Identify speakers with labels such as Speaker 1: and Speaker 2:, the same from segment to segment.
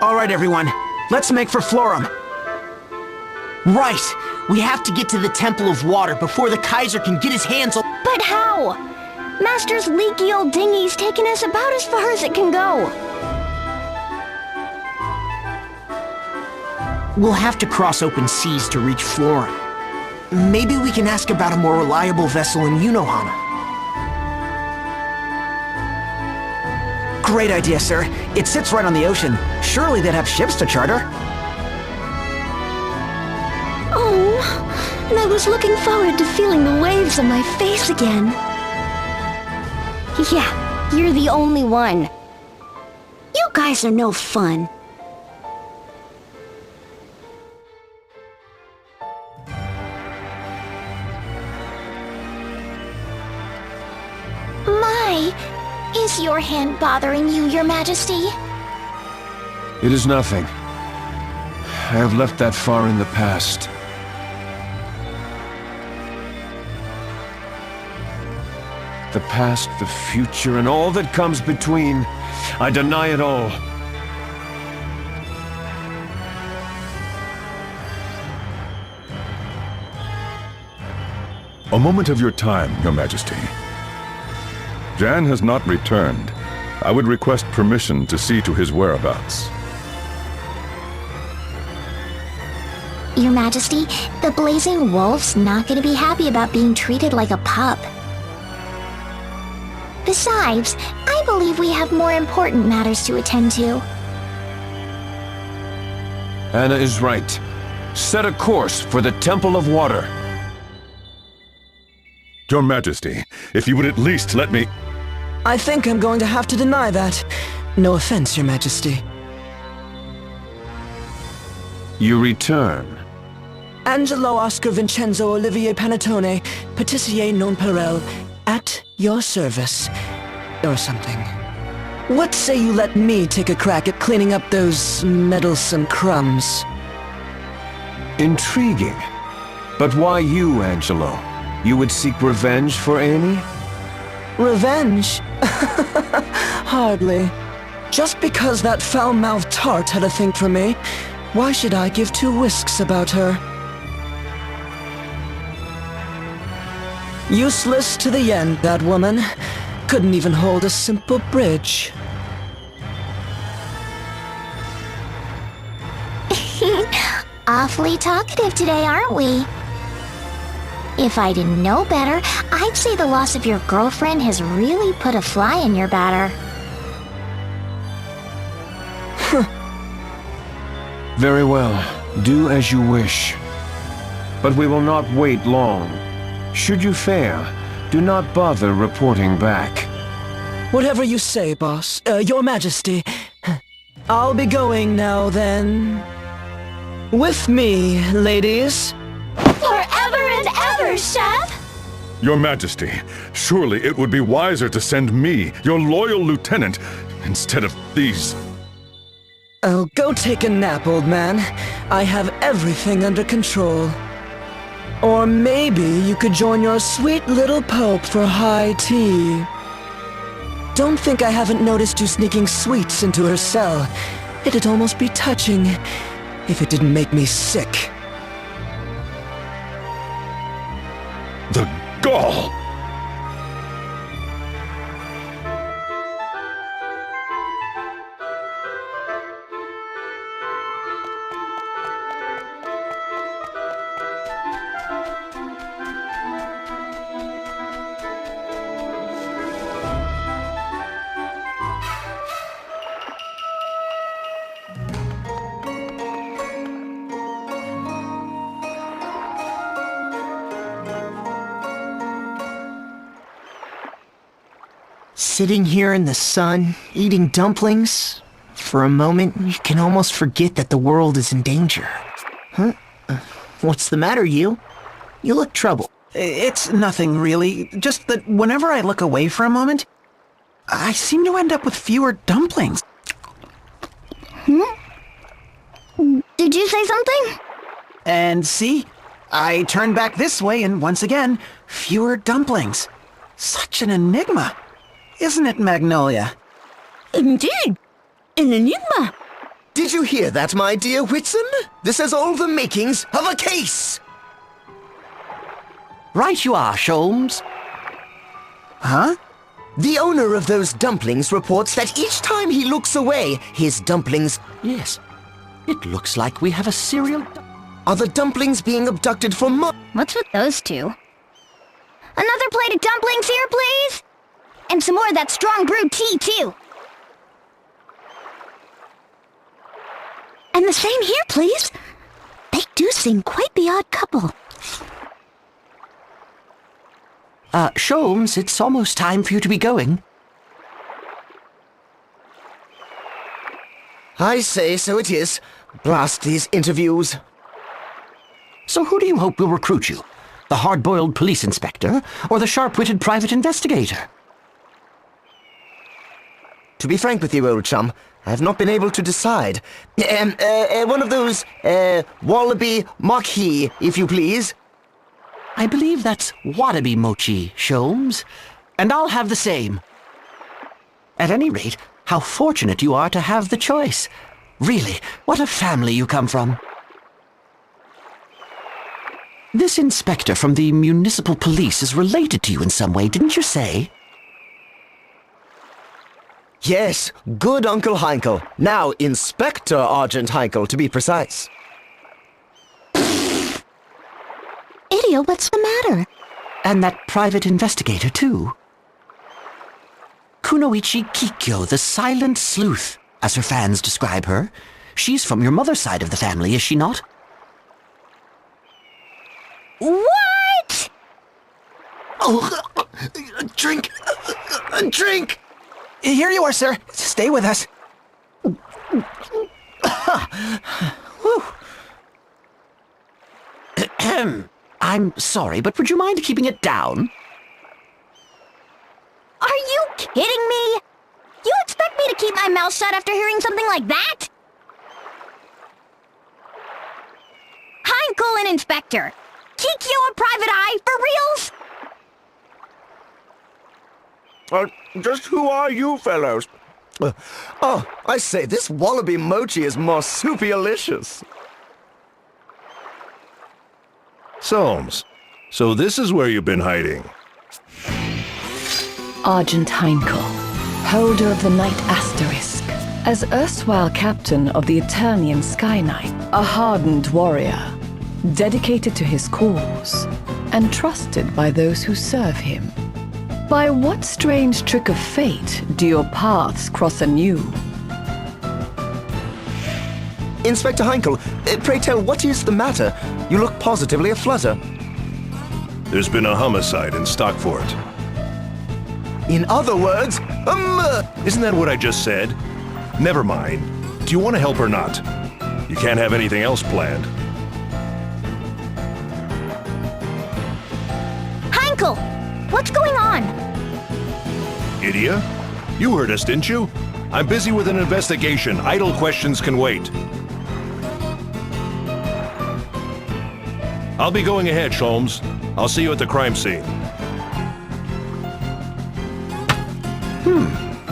Speaker 1: All right, everyone. Let's make for Florum.
Speaker 2: Right! We have to get to the Temple of Water before the Kaiser can get his hands on—
Speaker 3: But how? Master's leaky old dinghy's taken us about as far as it can go.
Speaker 2: We'll have to cross open seas to reach Florum. Maybe we can ask about a more reliable vessel in Unohana.
Speaker 1: Great idea, sir. It sits right on the ocean. Surely they'd have ships to charter.
Speaker 3: Oh, and I was looking forward to feeling the waves on my face again. Yeah, you're the only one. You guys are no fun. Is your hand bothering you, Your Majesty?
Speaker 4: It is nothing. I have left that far in the past. The past, the future, and all that comes between. I deny it all.
Speaker 5: A moment of your time, Your Majesty. Jan has not returned. I would request permission to see to his whereabouts.
Speaker 3: Your Majesty, the Blazing Wolf's not going to be happy about being treated like a pup. Besides, I believe we have more important matters to attend to.
Speaker 4: Anna is right. Set a course for the Temple of Water.
Speaker 5: Your Majesty, if you would at least let me—
Speaker 1: I think I'm going to have to deny that. No offense, Your Majesty.
Speaker 4: You return.
Speaker 1: Angelo Oscar Vincenzo Olivier Panettone, Patissier non Perel, at your service. Or something. What say you let me take a crack at cleaning up those meddlesome crumbs?
Speaker 4: Intriguing. But why you, Angelo? You would seek revenge for Amy?
Speaker 1: Revenge? Hardly. Just because that foul-mouthed tart had a thing for me, why should I give two whisks about her? Useless to the end, that woman. Couldn't even hold a simple bridge.
Speaker 3: Awfully talkative today, aren't we? If I didn't know better, I'd say the loss of your girlfriend has really put a fly in your batter.
Speaker 4: Very well. Do as you wish. But we will not wait long. Should you fail, do not bother reporting back.
Speaker 1: Whatever you say, boss. Your Majesty. I'll be going now, then. With me, ladies.
Speaker 3: Forever and ever, Chef!
Speaker 5: Your Majesty, surely it would be wiser to send me, your loyal lieutenant, instead of these—
Speaker 1: Oh, go take a nap, old man. I have everything under control. Or maybe you could join your sweet little pope for high tea. Don't think I haven't noticed you sneaking sweets into her cell. It'd almost be touching if it didn't make me sick.
Speaker 5: the gall!
Speaker 2: Sitting here in the sun, eating dumplings, for a moment you can almost forget that the world is in danger. Huh? What's the matter, you? You look troubled.
Speaker 6: It's nothing, really. Just that whenever I look away for a moment, I seem to end up with fewer dumplings.
Speaker 3: Did you say something?
Speaker 6: And see? I turn back this way and once again, fewer dumplings. Such an enigma. Isn't it, Magnolia?
Speaker 3: Indeed. An enigma.
Speaker 2: Did you hear that, my dear Whitson? This has all the makings of a case!
Speaker 7: Right you are, Sholmes.
Speaker 6: Huh?
Speaker 2: The owner of those dumplings reports that each time he looks away, his dumplings...
Speaker 7: Yes. It looks like we have a serial...
Speaker 2: Are the dumplings being abducted for
Speaker 3: What's with those two? Another plate of dumplings here, please? And some more of that strong brewed tea, too. And the same here, please. They do seem quite the odd couple.
Speaker 7: Sholmes, it's almost time for you to be going.
Speaker 2: I say, so it is. Blast these interviews.
Speaker 7: So who do you hope will recruit you? The hard-boiled police inspector, or the sharp-witted private investigator?
Speaker 2: To be frank with you, old chum, I have not been able to decide. One of those, wallaby mochi, if you please.
Speaker 7: I believe that's wallaby mochi, Sholmes. And I'll have the same. At any rate, how fortunate you are to have the choice. Really, what a family you come from. This inspector from the municipal police is related to you in some way, didn't you say?
Speaker 2: Yes, good Uncle Heinkel. Now, Inspector Argent Heinkel, to be precise.
Speaker 3: Idiot, what's the matter?
Speaker 7: And that private investigator, too. Kunoichi Kikyo, the silent sleuth, as her fans describe her. She's from your mother's side of the family, is she not?
Speaker 3: What?
Speaker 2: Oh, a drink! A drink!
Speaker 6: Here you are, sir. Stay with us.
Speaker 7: I'm sorry, but would you mind keeping it down?
Speaker 3: Are you kidding me? You expect me to keep my mouth shut after hearing something like that? Heinkel and Inspector. Kikyo a private eye, for reals?
Speaker 2: Just who are you fellows? Oh, I say, this wallaby mochi is marsupialicious.
Speaker 5: Soames, so this is where you've been hiding.
Speaker 8: Argent Heinkel, holder of the Knight Asterisk. As erstwhile captain of the Eternian Sky Knight, a hardened warrior, dedicated to his cause, and trusted by those who serve him. By what strange trick of fate do your paths cross anew?
Speaker 2: Inspector Heinkel, pray tell, what is the matter? You look positively aflutter.
Speaker 5: There's been a homicide in Stockfort.
Speaker 2: In other words,
Speaker 5: Isn't that what I just said? Never mind. Do you want to help or not? You can't have anything else planned.
Speaker 3: Heinkel, what's going on?
Speaker 5: Idia? You heard us, didn't you? I'm busy with an investigation. Idle questions can wait. I'll be going ahead, Sholmes. I'll see you at the crime scene.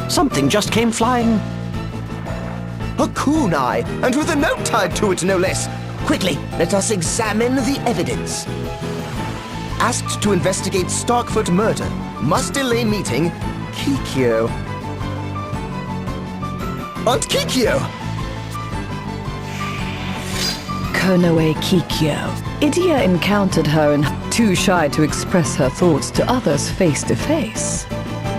Speaker 7: Something just came flying.
Speaker 2: a kunai, and with a note tied to it, no less. Quickly, let us examine the evidence. Asked to investigate Starkfoot murder. Must delay meeting. Kikyo. Aunt Kikyo!
Speaker 8: Konoe Kikyo. Idia encountered her and too shy to express her thoughts to others face to face.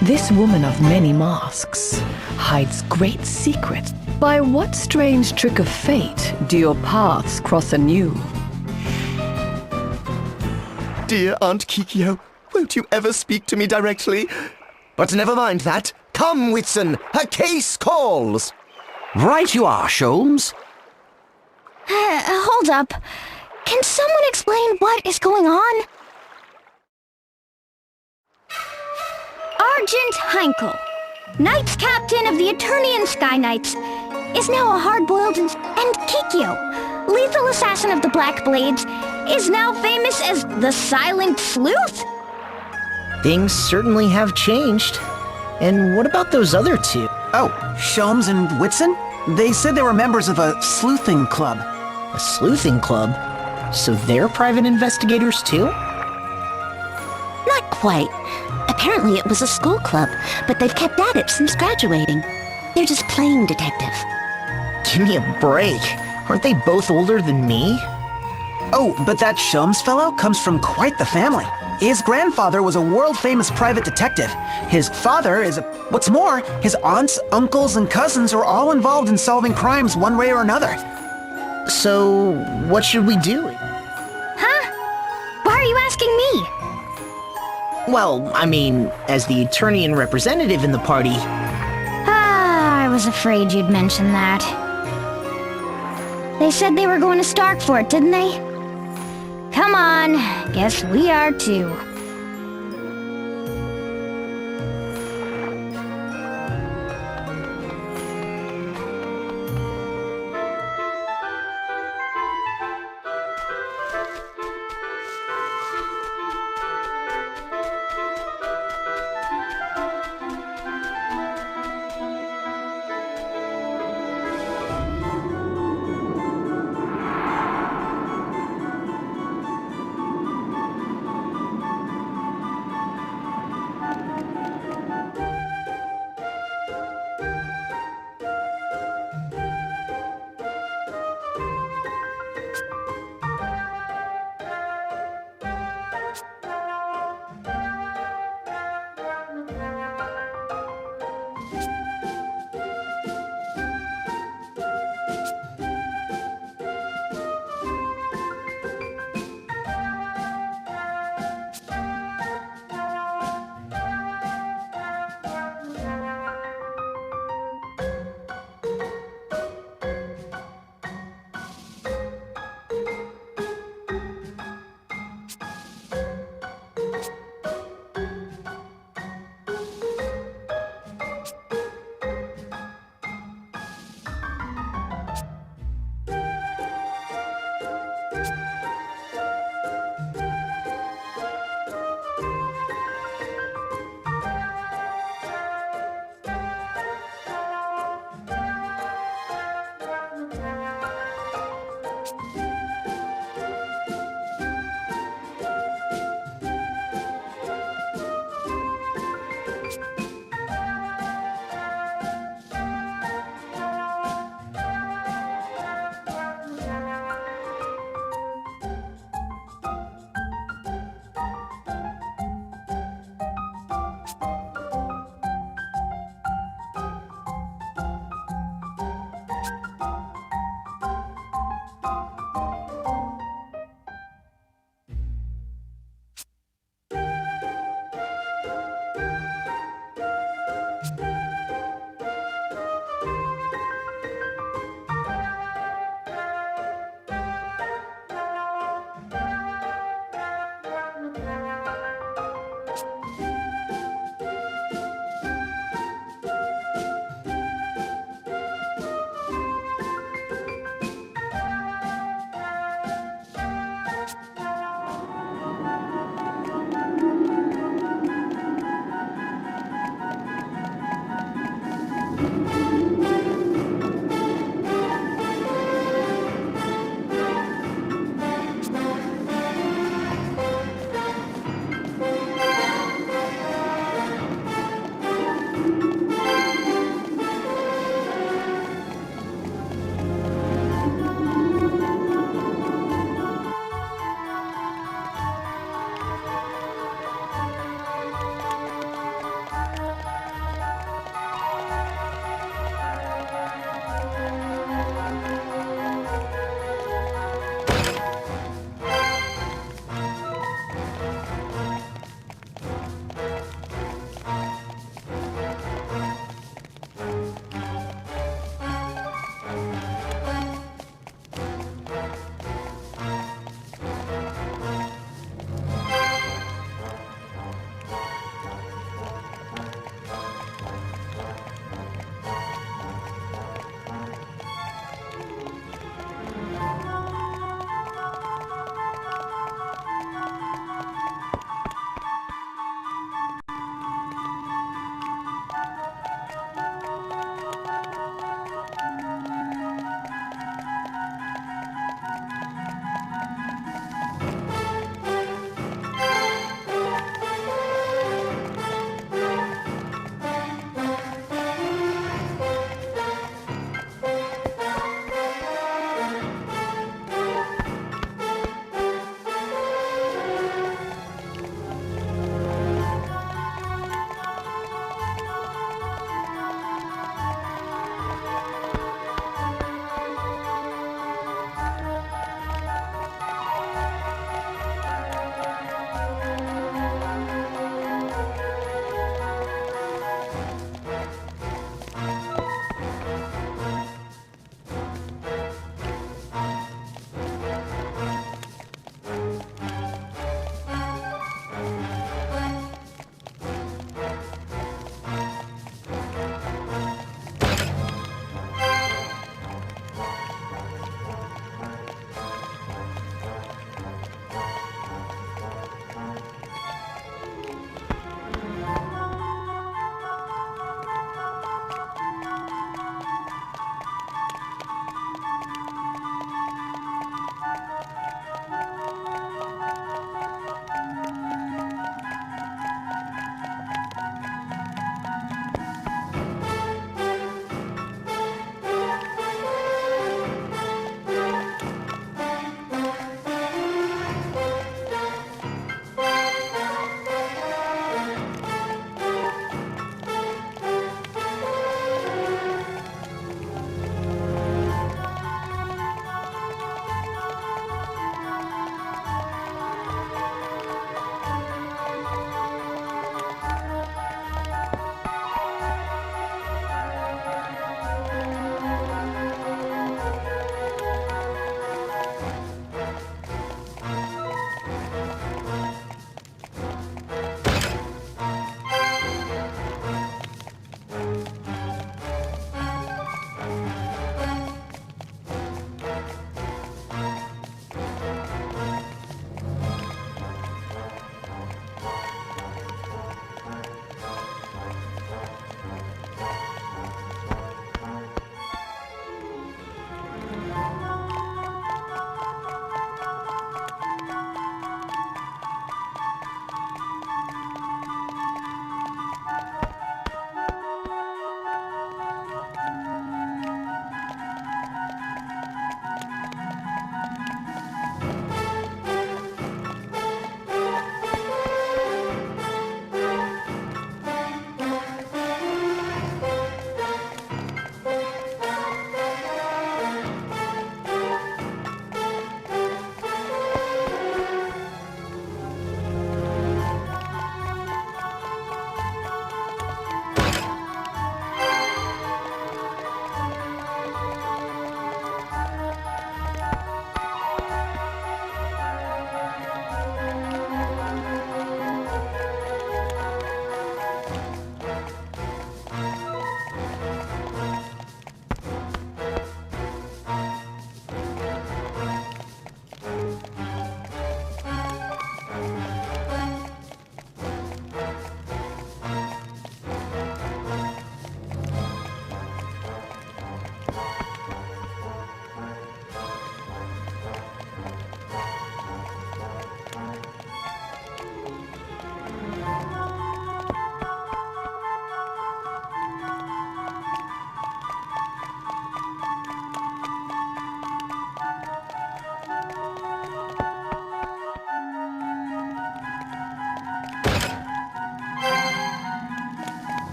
Speaker 8: This woman of many masks hides great secrets. By what strange trick of fate do your paths cross anew?
Speaker 2: Dear Aunt Kikyo, won't you ever speak to me directly? But never mind that. Come, Whitson, a case calls!
Speaker 7: Right you are, Sholmes.
Speaker 3: Hold up. Can someone explain what is going on? Argent Heinkel, Knights Captain of the Eternian Sky Knights, is now a hard-boiled and Kikyo, lethal assassin of the Black Blades, is now famous as the Silent Sleuth?
Speaker 2: Things certainly have changed. And what about those other two?
Speaker 6: Oh, Sholmes and Whitson? They said they were members of a sleuthing club.
Speaker 2: A sleuthing club? So they're private investigators too?
Speaker 3: Not quite. Apparently it was a school club, but they've kept at it since graduating. They're just playing detective.
Speaker 2: Give me a break. Aren't they both older than me?
Speaker 6: Oh, but that Sholmes fellow comes from quite the family. His grandfather was a world-famous private detective. His father is a... What's more, his aunts, uncles, and cousins are all involved in solving crimes one way or another.
Speaker 2: So, what should we do?
Speaker 3: Huh? Why are you asking me?
Speaker 2: Well, I mean, as the Eternian representative in the party...
Speaker 3: Ah, I was afraid you'd mention that. They said they were going to Starkfort, didn't they? Come on, guess we are too.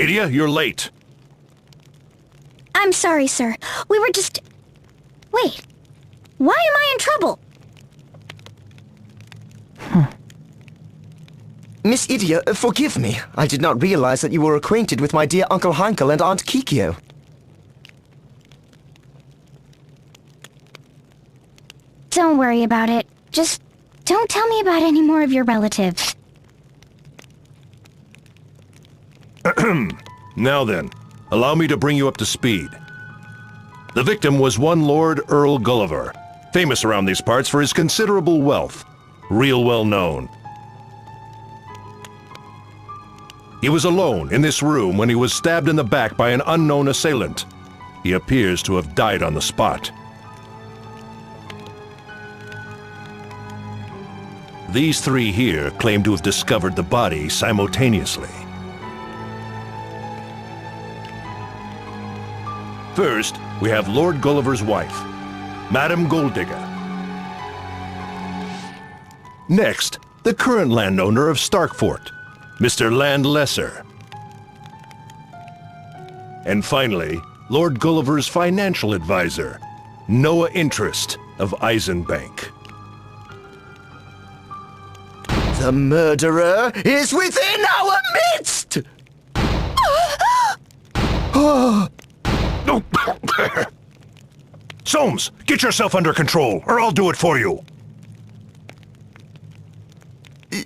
Speaker 9: Idia, you're late.
Speaker 3: I'm sorry, sir. We were just... Wait. Why am I in trouble?
Speaker 2: Miss Idia, forgive me. I did not realize that you were acquainted with my dear Uncle Heinkel and Aunt Kikyo.
Speaker 3: Don't worry about it. Just don't tell me about any more of your relatives.
Speaker 9: Now then, allow me to bring you up to speed. The victim was one Lord Earl Gulliver, famous around these parts for his considerable wealth. Real well known. He was alone in this room when he was stabbed in the back by an unknown assailant. He appears to have died on the spot. These three here claim to have discovered the body simultaneously. First, we have Lord Gulliver's wife, Madame Golddigger. Next, the current landowner of Starkfort, Mr. Landlesser. And finally, Lord Gulliver's financial advisor, Noah Interest of Eisenbank.
Speaker 2: The murderer is within our midst!
Speaker 9: Soames, get yourself under control, or I'll do it for you.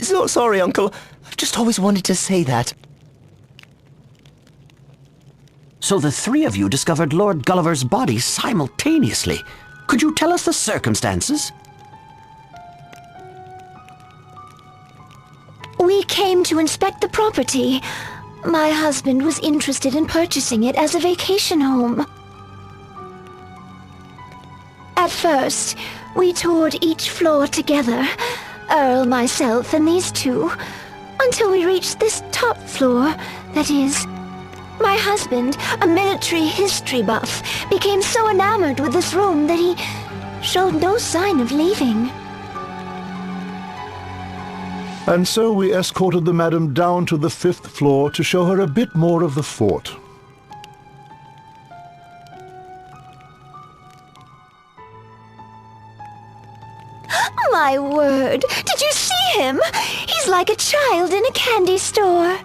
Speaker 2: So sorry, Uncle. I've just always wanted to say that.
Speaker 7: So the three of you discovered Lord Gulliver's body simultaneously. Could you tell us the circumstances?
Speaker 3: We came to inspect the property. My husband was interested in purchasing it as a vacation home. At first, we toured each floor together, Earl, myself, and these two, until we reached this top floor, that is. My husband, a military history buff, became so enamored with this room that he showed no sign of leaving.
Speaker 10: And so we escorted the madam down to the 5th floor to show her a bit more of the fort.
Speaker 3: My word! Did you see him? He's like a child in a candy store.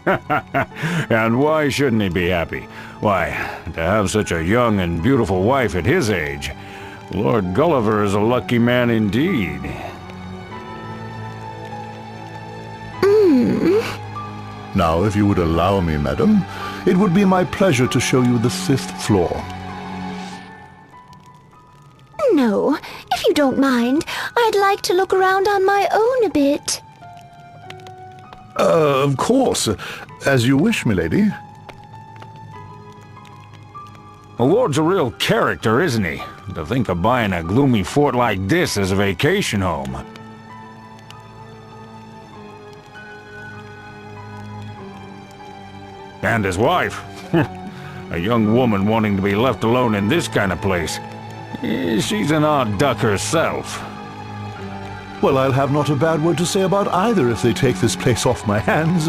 Speaker 4: And why shouldn't he be happy? Why, to have such a young and beautiful wife at his age. Lord Gulliver is a lucky man indeed.
Speaker 10: Now, if you would allow me, madam, it would be my pleasure to show you the 5th floor.
Speaker 3: No, if you don't mind, I'd like to look around on my own a bit.
Speaker 10: Of course. As you wish, milady.
Speaker 4: The Lord's a real character, isn't he? To think of buying a gloomy fort like this as a vacation home. And his wife. A young woman wanting to be left alone in this kind of place. She's an odd duck herself.
Speaker 10: Well, I'll have not a bad word to say about either if they take this place off my hands.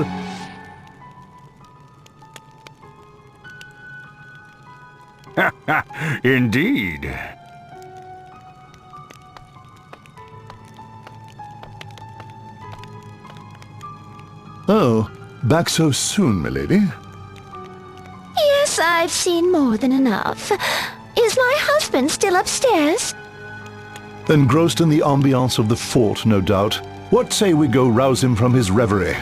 Speaker 4: Indeed.
Speaker 10: Oh, back so soon, milady?
Speaker 3: Yes, I've seen more than enough. Is my husband still upstairs?
Speaker 10: Engrossed in the ambiance of the fort, no doubt. What say we go rouse him from his reverie?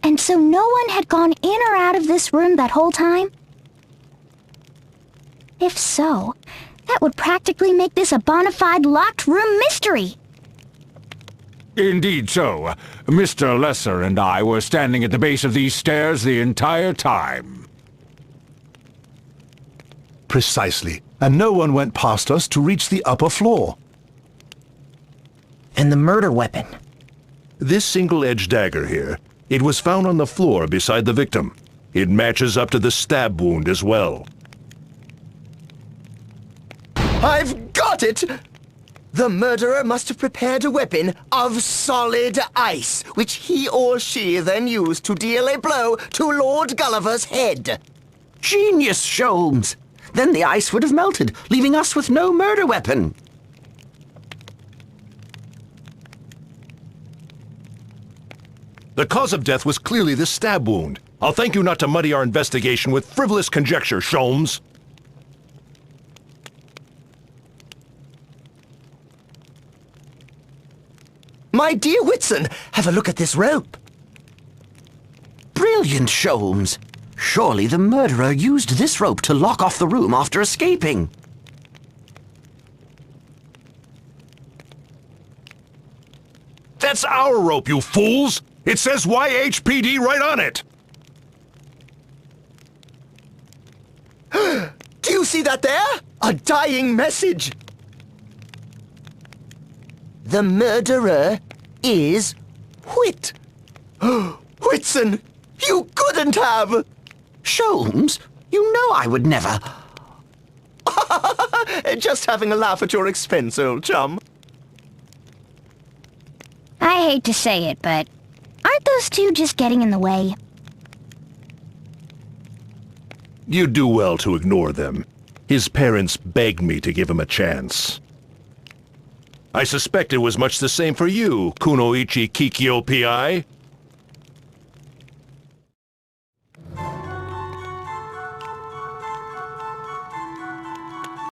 Speaker 3: And so no one had gone in or out of this room that whole time? If so, that would practically make this a bona fide locked room mystery.
Speaker 4: Indeed so. Mr. Lesser and I were standing at the base of these stairs the entire time.
Speaker 10: Precisely. And no one went past us to reach the upper floor.
Speaker 2: And the murder weapon.
Speaker 9: This single-edged dagger here, it was found on the floor beside the victim. It matches up to the stab wound as well.
Speaker 2: I've got it! The murderer must have prepared a weapon of solid ice, which he or she then used to deal a blow to Lord Gulliver's head.
Speaker 7: Genius, Sholmes! Then the ice would have melted, leaving us with no murder weapon.
Speaker 9: The cause of death was clearly the stab wound. I'll thank you not to muddy our investigation with frivolous conjecture, Sholmes.
Speaker 2: My dear Whitson, have a look at this rope.
Speaker 7: Brilliant, Sholmes. Surely the murderer used this rope to lock off the room after escaping.
Speaker 9: That's our rope, you fools! It says YHPD right on it!
Speaker 2: Do you see that there? A dying message! The murderer is Whit. Whitson, you couldn't have!
Speaker 7: Sholmes, you know I would never...
Speaker 2: Just having a laugh at your expense, old chum.
Speaker 3: I hate to say it, but aren't those two just getting in the way?
Speaker 9: You do well to ignore them. His parents begged me to give him a chance. I suspect it was much the same for you, Kunoichi Kikyo Pi.